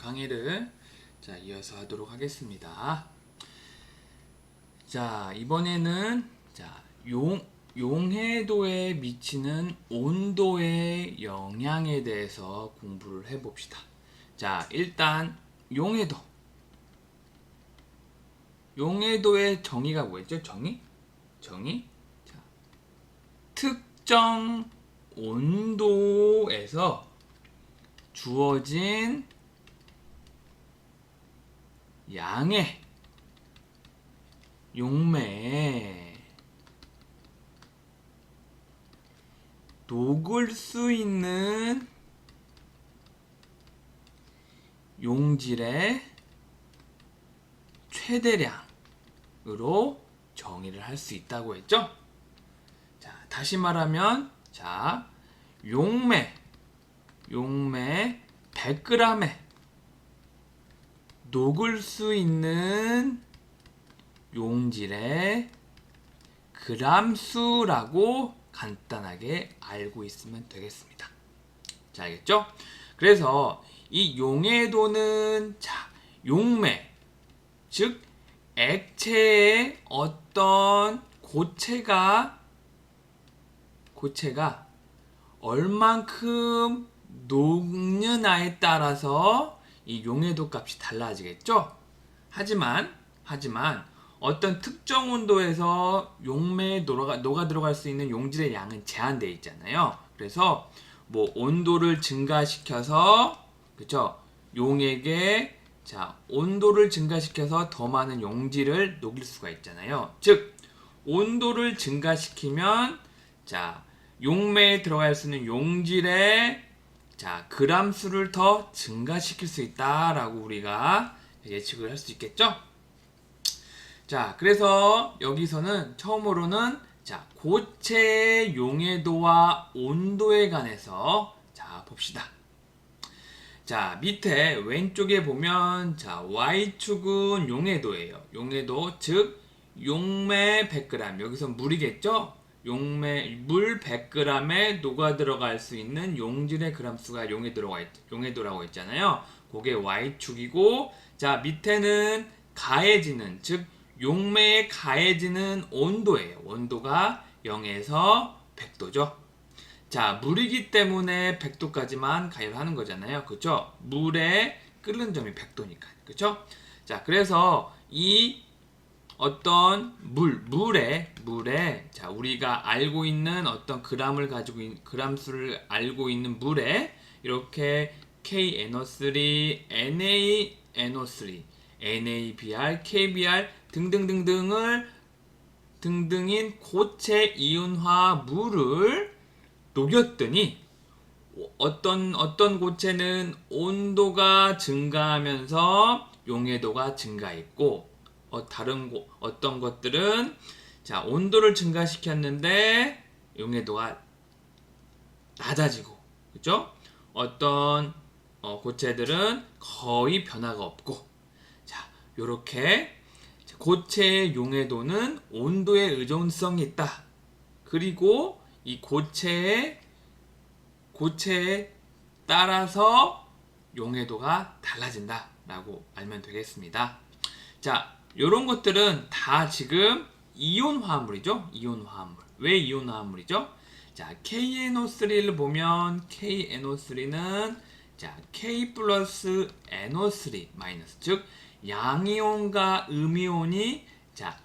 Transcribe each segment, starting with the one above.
강의를 이어서 하도록 하겠습니다. 이번에는 용해도에 미치는 온도의 영향에 대해서 공부를 해봅시다. 일단 용해도의 정의가 뭐였죠? 정의? 특정 온도에서 주어진 양의 용매에 녹을 수 있는 용질의 최대량으로 정의를 할 수 있다고 했죠? 다시 말하면 용매 100g에 녹을 수 있는 용질의 그람수라고 간단하게 알고 있으면 되겠습니다. 알겠죠? 그래서 이 용해도는 용매, 즉 액체의 어떤 고체가 얼만큼 녹느냐에 따라서 이 용해도 값이 달라지겠죠? 하지만 어떤 특정 온도에서 용매에 녹아 들어갈 수 있는 용질의 양은 제한되어 있잖아요. 그래서 온도를 증가시켜서 용액에 온도를 증가시켜서 더 많은 용질을 녹일 수가 있잖아요. 즉 온도를 증가시키면 용매에 들어갈 수 있는 용질의 그람 수를 더 증가시킬 수 있다라고 우리가 예측을 할 수 있겠죠? 그래서 여기서는 처음으로는 고체의 용해도와 온도에 관해서 봅시다. 밑에 왼쪽에 보면 Y축은 용해도예요. 용해도 즉 용매 100g, 여기서 물이겠죠? 물 100g에 녹아 들어갈 수 있는 용질의 그람수가 용해도라고 했잖아요. 그게 Y축이고, 밑에는 가해지는, 즉 용매에 가해지는 온도예요. 온도가 0에서 100도죠. 물이기 때문에 100도까지만 가열을 하는 거잖아요. 그쵸? 물에 끓는 점이 100도니까. 그쵸? 그래서 이 어떤 물에 우리가 알고 있는 어떤 그람수를 알고 있는 물에 이렇게 KNO3, NaNO3, NaBr, KBr 등등인 고체 이온화 물을 녹였더니 어떤 고체는 온도가 증가하면서 용해도가 증가했고, 어떤 것들은 온도를 증가시켰는데 용해도가 낮아지고, 그죠? 어떤 고체들은 거의 변화가 없고, 요렇게 고체의 용해도는 온도에 의존성이 있다. 그리고 이 고체에 따라서 용해도가 달라진다 라고 알면 되겠습니다. 요런 것들은 다 지금 이온화합물이죠. 이온화합물. 왜 이온화합물이죠? KNO3를 보면 KNO3는 K 플러스 NO3 마이너스, 즉 양이온과 음이온이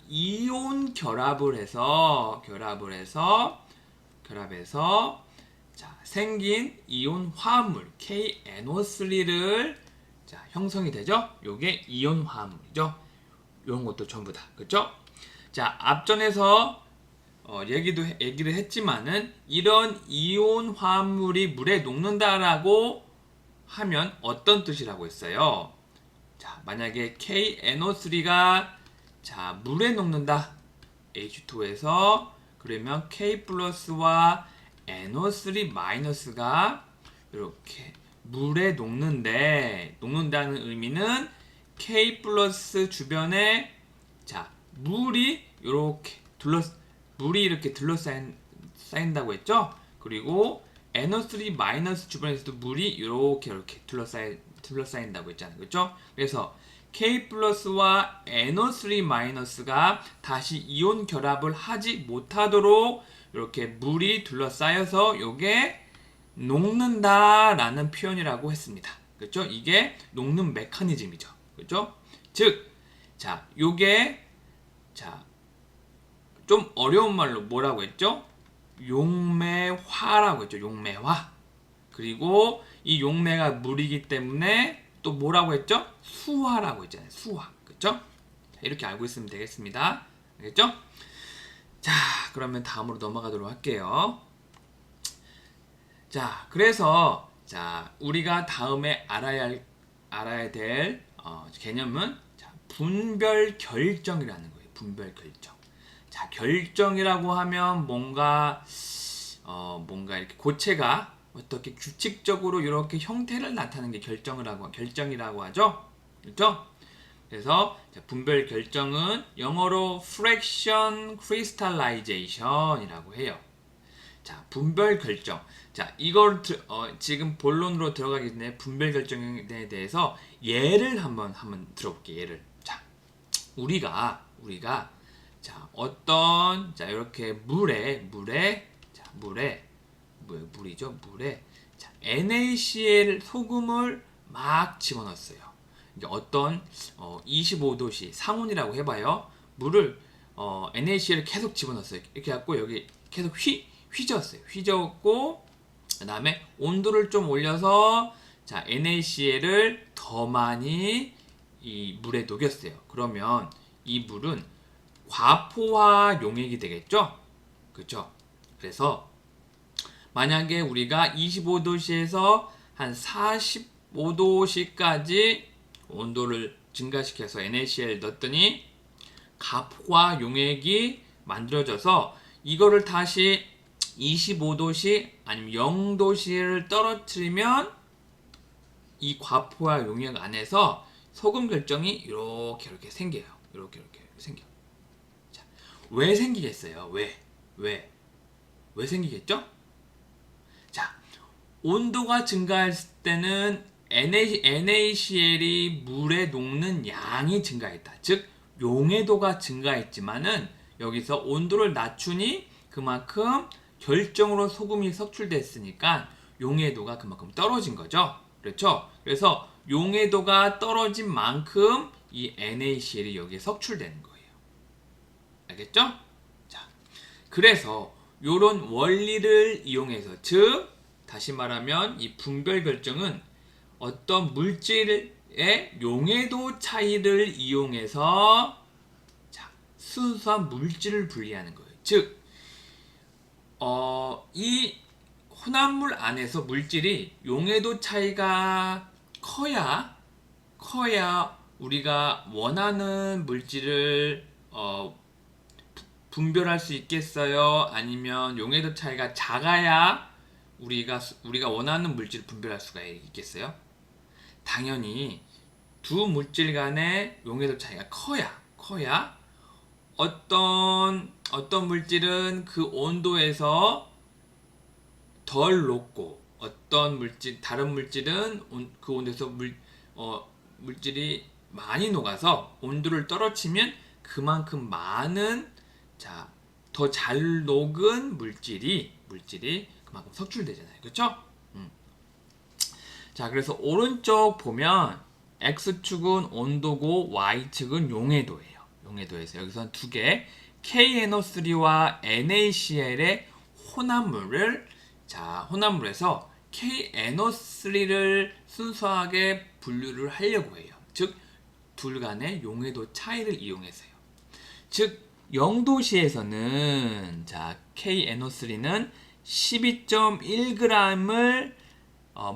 이온 결합을 해서 생긴 이온 화합물 KNO3를 형성이 되죠. 요게 이온 화합물이죠. 이런 것도 전부 다, 그렇죠? 앞전에서 얘기를 했지만은 이런 이온 화합물이 물에 녹는다라고 하면 어떤 뜻이라고 했어요? 만약에 KNO3가 물에 녹는다, H2에서, 그러면 K 플러스와 NO3 마이너스가 이렇게 물에 녹는다는 의미는 K 플러스 주변에 물이 이렇게 둘러싸인다고 했죠. 그리고 NO3 마이너스 주변에서도 물이 이렇게 둘러싸여 둘러싸인다고 했잖아요. 그렇죠? 그래서 K 플러스와 NO3 마이너스가 다시 이온 결합을 하지 못하도록 이렇게 물이 둘러싸여서 요게 녹는다라는 표현이라고 했습니다. 그렇죠? 이게 녹는 메커니즘이죠. 그렇죠? 즉, 자, 요게 자, 좀 어려운 말로 뭐라고 했죠? 용매화라고 했죠. 용매화. 그리고 이 용매가 물이기 때문에 또 뭐라고 했죠? 수화라고 했잖아요. 수화. 그렇죠? 자, 이렇게 알고 있으면 되겠습니다. 알겠죠? 자, 그러면 다음으로 넘어가도록 할게요. 자, 그래서 자, 우리가 다음에 알아야 될 개념은 자, 분별 결정이라는 거예요. 분별 결정. 자, 결정이라고 하면 뭔가 이렇게 고체가 어떻게 규칙적으로 이렇게 형태를 나타내는 게 결정이라고 하죠. 그렇죠? 그래서 자, 분별 결정은 영어로 fraction crystallization이라고 해요. 자, 분별 결정. 자, 이걸 지금 본론으로 들어가기 전에 분별 결정에 대해서 예를 한번 들어볼게요. 예를. 자, 우리가 자, 어떤 자, 이렇게 물에 자, NaCl 소금을 막 집어넣었어요. 이게 어떤 25도씨 상온이라고 해봐요. 물을 NaCl을 계속 집어넣었어요. 이렇게 해갖고 여기 계속 휘저었어요. 휘저었고 그 다음에 온도를 좀 올려서 자, NaCl을 더 많이 이 물에 녹였어요. 그러면 이 물은 과포화 용액이 되겠죠? 그렇죠? 그래서 만약에 우리가 25도씨에서 한 45도씨까지 온도를 증가시켜서 NaCl 넣었더니 과포화 용액이 만들어져서 이거를 다시 25도씨 아니면 0도씨를 떨어뜨리면 이 과포화 용액 안에서 소금 결정이 이렇게 생겨요. 이렇게 생겨. 자, 왜 생기겠어요? 왜 생기겠죠? 자, 온도가 증가했을 때는 NaCl이 물에 녹는 양이 증가했다. 즉 용해도가 증가했지만은 여기서 온도를 낮추니 그만큼 결정으로 소금이 석출됐으니까 용해도가 그만큼 떨어진 거죠. 그렇죠? 그래서 용해도가 떨어진 만큼 이 NaCl이 여기에 석출되는 거예요. 알겠죠? 자, 그래서 이런 원리를 이용해서 즉 다시 말하면 이 분별 결정은 어떤 물질의 용해도 차이를 이용해서 자, 순수한 물질을 분리하는 거예요. 즉 이 혼합물 안에서 물질이 용해도 차이가 커야 우리가 원하는 물질을 분별할 수 있겠어요? 아니면 용해도 차이가 작아야 우리가 원하는 물질을 분별할 수가 있겠어요? 당연히 두 물질 간의 용해도 차이가 커야 어떤 물질은 그 온도에서 덜 녹고 다른 물질은 그 온도에서 물질이 많이 녹아서 온도를 떨어뜨리면 그만큼 많은 더 잘 녹은 물질이 그만큼 석출되잖아요. 그렇죠? 자, 그래서 오른쪽 보면 X축은 온도고 Y축은 용해도예요. 용해도에서 여기서는 두 개 KNO3와 NaCl의 혼합물에서 KNO3를 순수하게 분류를 하려고 해요. 즉, 둘 간의 용해도 차이를 이용해서요. 즉, 0도씨에서는 KNO3는 12.1g을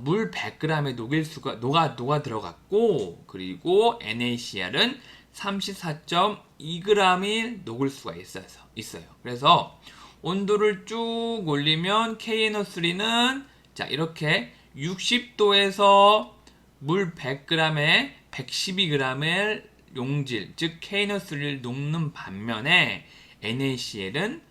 물 100g에 녹아 들어갔고, 그리고 NaCl은 34.2g이 녹을 수가 있어요. 그래서 온도를 쭉 올리면 KNO3는 이렇게 60도에서 물 100g에 112g의 용질, 즉 KNO3를 녹는 반면에 NaCl은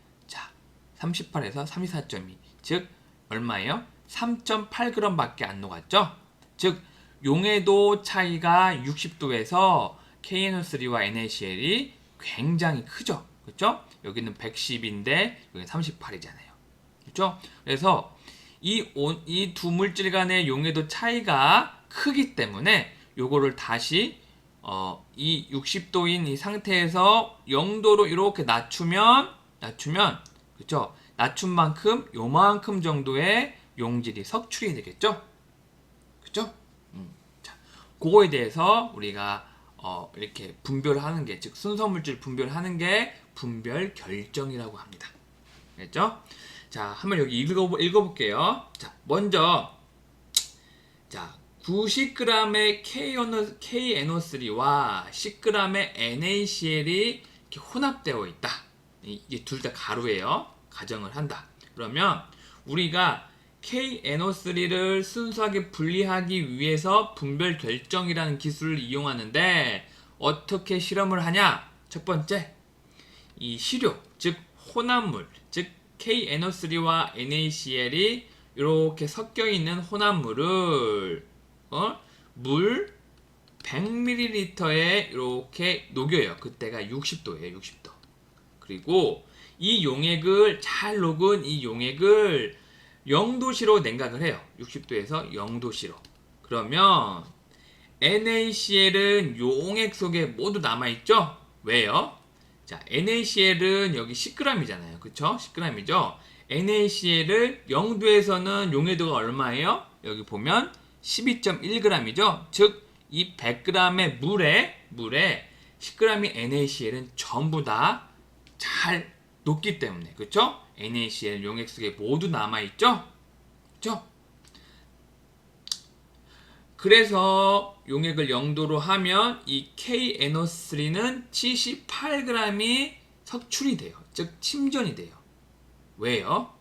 38에서 34.2, 즉 얼마예요? 3.8g 밖에 안 녹았죠? 즉 용해도 차이가 60도에서 KNO3와 NaCl이 굉장히 크죠. 그렇죠? 여기는 110인데 여기는 38이잖아요. 그렇죠? 그래서 이 두 물질 간의 용해도 차이가 크기 때문에 요거를 다시 이 60도인 이 상태에서 0도로 이렇게 낮추면 그렇죠? 낮춘 만큼 요만큼 정도의 용질이 석출이 되겠죠? 그렇죠? 자, 그거에 대해서 우리가 이렇게 분별하는 게, 즉 순서 물질 분별하는 게 분별 결정이라고 합니다. 알겠죠? 자, 한번 여기 읽어볼게요. 자, 먼저 자 90g의 KNO3와 10g의 NaCl이 이렇게 혼합되어 있다. 이게 둘 다 가루예요. 가정을 한다. 그러면 우리가 KNO3를 순수하게 분리하기 위해서 분별 결정이라는 기술을 이용하는데 어떻게 실험을 하냐? 첫 번째, 이 시료, 즉 혼합물, 즉 KNO3와 NaCl이 이렇게 섞여 있는 혼합물을 물 100ml에 이렇게 녹여요. 그때가 60도예요. 60도. 그리고 이 용액을 잘 녹은 이 용액을 0도씨로 냉각을 해요. 60도에서 0도씨로. 그러면 NaCl은 용액 속에 모두 남아있죠? 왜요? 자, NaCl은 여기 10g이잖아요. 그쵸? 10g이죠? NaCl을 0도에서는 용해도가 얼마예요? 여기 보면 12.1g이죠? 즉, 이 100g의 물에 10g의 NaCl은 전부 다 잘 녹기 때문에, 그쵸? NaCl 용액 속에 모두 남아있죠? 그쵸? 그래서 용액을 0도로 하면 이 KNO3는 78g이 석출이 돼요. 즉 침전이 돼요. 왜요?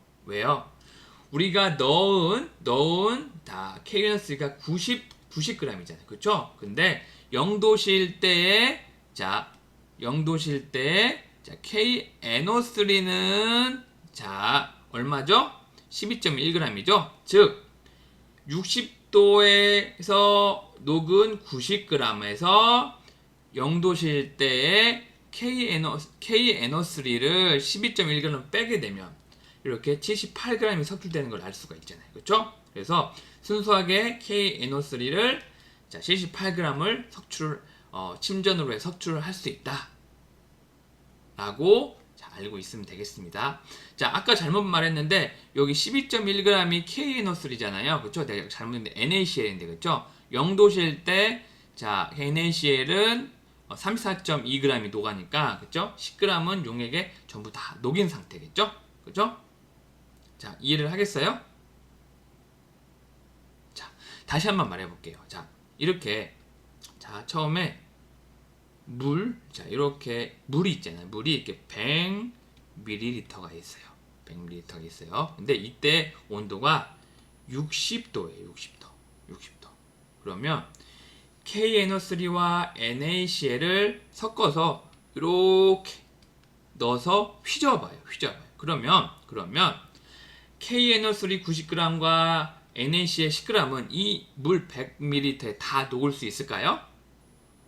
우리가 넣은 KNO3가 90g이잖아요. 그렇죠? 근데 0도실 때에 KNO3는 얼마죠? 12.1g이죠? 즉 60도에서 녹은 90g에서 0도실 때에 KNO3를 12.1g 빼게 되면 이렇게 78g이 석출되는 걸 알 수가 있잖아요. 그렇죠? 그래서 순수하게 KNO3를 78g을 침전으로 해 석출을 할 수 있다. 라고 알고 있으면 되겠습니다. 자, 아까 잘못 말했는데 여기 12.1g이 KNO3잖아요. 그렇죠? 내가 잘못했는데 NaCl인데 그렇죠? 0도실 때 NaCl은 34.2g이 녹아니까 그렇죠? 10g은 용액에 전부 다 녹인 상태겠죠? 그렇죠? 자, 이해를 하겠어요? 자, 다시 한번 말해 볼게요. 자, 이렇게 처음에 이렇게 물이 있잖아요. 물이 이렇게 100ml가 있어요. 100ml가 있어요. 근데 이때 온도가 60도예요. 60도. 그러면 KNO3와 NaCl을 섞어서 이렇게 넣어서 휘저어봐요. 그러면 KNO3 90g과 NaCl 10g은 이 물 100ml에 다 녹을 수 있을까요?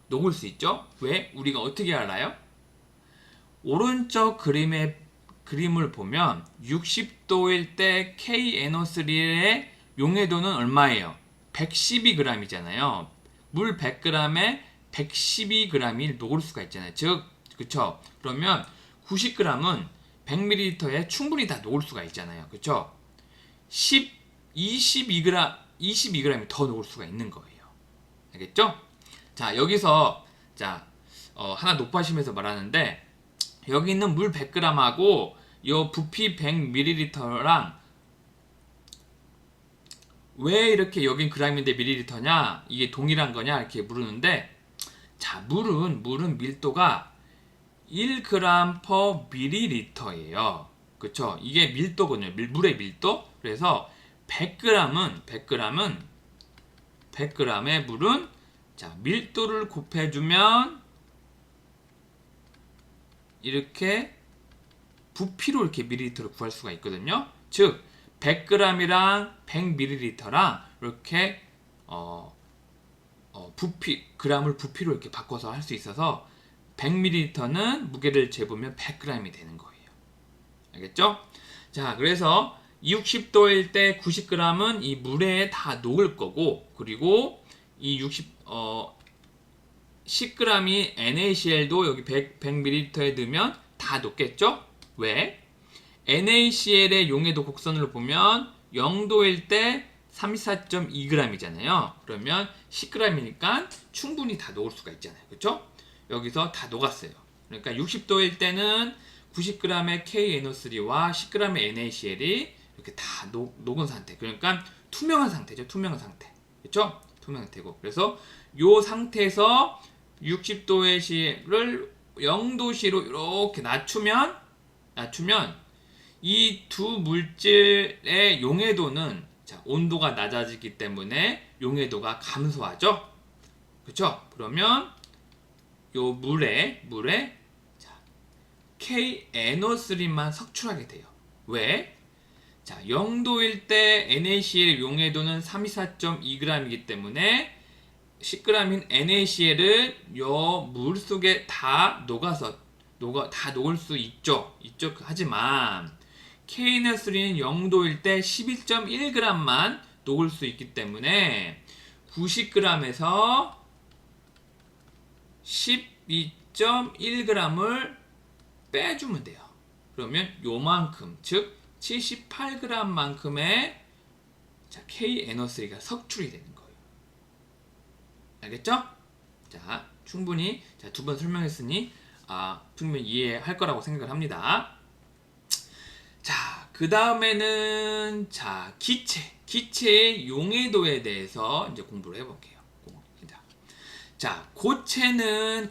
녹을 수 있죠? 왜? 우리가 어떻게 알아요? 오른쪽 그림을 보면 60도일 때 KNO3의 용해도는 얼마예요? 112g이잖아요. 물 100g에 112g이 녹을 수가 있잖아요. 즉, 그쵸? 그러면 90g은 100ml에 충분히 다 녹을 수가 있잖아요. 그쵸? 22g이 더 녹을 수가 있는 거예요. 알겠죠? 자, 여기서 하나 높아심에서 말하는데 여기 있는 물 100g하고 요 부피 100ml랑 왜 이렇게 여긴 g인데 ml냐? 이게 동일한 거냐? 이렇게 물으는데 물은 밀도가 1g/ml예요. 그쵸? 이게 밀도거든요. 물의 밀도. 그래서 100g의 물은 밀도를 곱해주면 이렇게 부피로 이렇게 밀리리터를 구할 수가 있거든요. 즉 100g이랑 100ml랑 이렇게 부피 g을 부피로 이렇게 바꿔서 할 수 있어서 100ml는 무게를 재보면 100g이 되는 거예요. 알겠죠? 자, 그래서 60도일 때 90g은 이 물에 다 녹을 거고, 그리고 이 10g이 NaCl도 여기 100ml에 넣으면 다 녹겠죠? 왜? NaCl의 용해도 곡선을 보면 0도일 때 34.2g이잖아요. 그러면 10g이니까 충분히 다 녹을 수가 있잖아요. 그렇죠? 여기서 다 녹았어요. 그러니까 60도일 때는 90g의 KNO3와 10g의 NaCl이 이렇게 다 녹은 상태. 그러니까 투명한 상태죠. 투명한 상태. 그렇죠? 투명한 상태고. 그래서 이 상태에서 60도의 C를 0도씨로 이렇게 낮추면 이 두 물질의 용해도는 온도가 낮아지기 때문에 용해도가 감소하죠. 그렇죠? 그러면 요 물에 KNO3만 석출하게 돼요. 왜? 자, 0도일 때 NaCl의 용해도는 34.2g이기 때문에 10g인 NaCl을 요 물 속에 다 녹을 수 있죠. 하지만 KNO3는 0도일 때 11.1g만 녹을 수 있기 때문에 90g에서 12.1g을 빼주면 돼요. 그러면 요만큼, 즉 78g만큼의 KNO3가 석출이 되는 거예요. 알겠죠? 자, 충분히 두 번 설명했으니 충분히 이해할 거라고 생각을 합니다. 자, 그 다음에는 기체의 용해도에 대해서 이제 공부를 해볼게요. 자, 고체는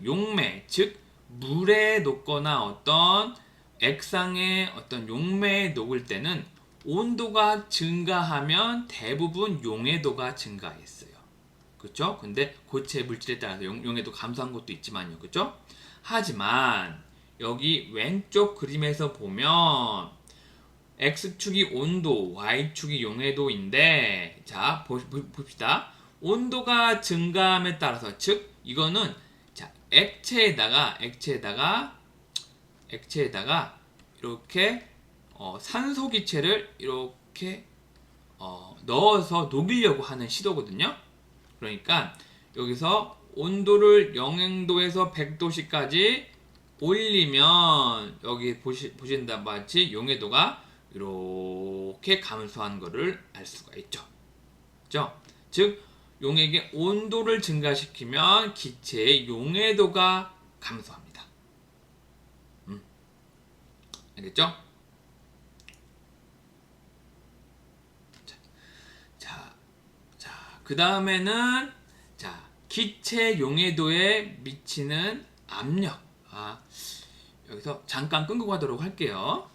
용매, 즉 물에 녹거나 어떤 액상의 어떤 용매에 녹을 때는 온도가 증가하면 대부분 용해도가 증가했어요. 그렇죠? 근데 고체 물질에 따라서 용해도 감소한 것도 있지만요. 그렇죠? 하지만 여기 왼쪽 그림에서 보면 X축이 온도, Y축이 용해도인데, 자, 봅시다. 온도가 증가함에 따라서, 즉 이거는 액체에다가 이렇게 산소 기체를 이렇게 넣어서 녹이려고 하는 시도거든요. 그러니까 여기서 온도를 0도에서 100도씨까지 올리면 여기 보신다 마치 용해도가 이렇게 감소한 것을 알 수가 있죠. 그렇죠? 즉 용액의 온도를 증가시키면 기체의 용해도가 감소합니다. 알겠죠? 그 다음에는 기체 용해도에 미치는 압력. 여기서 잠깐 끊고 가도록 할게요.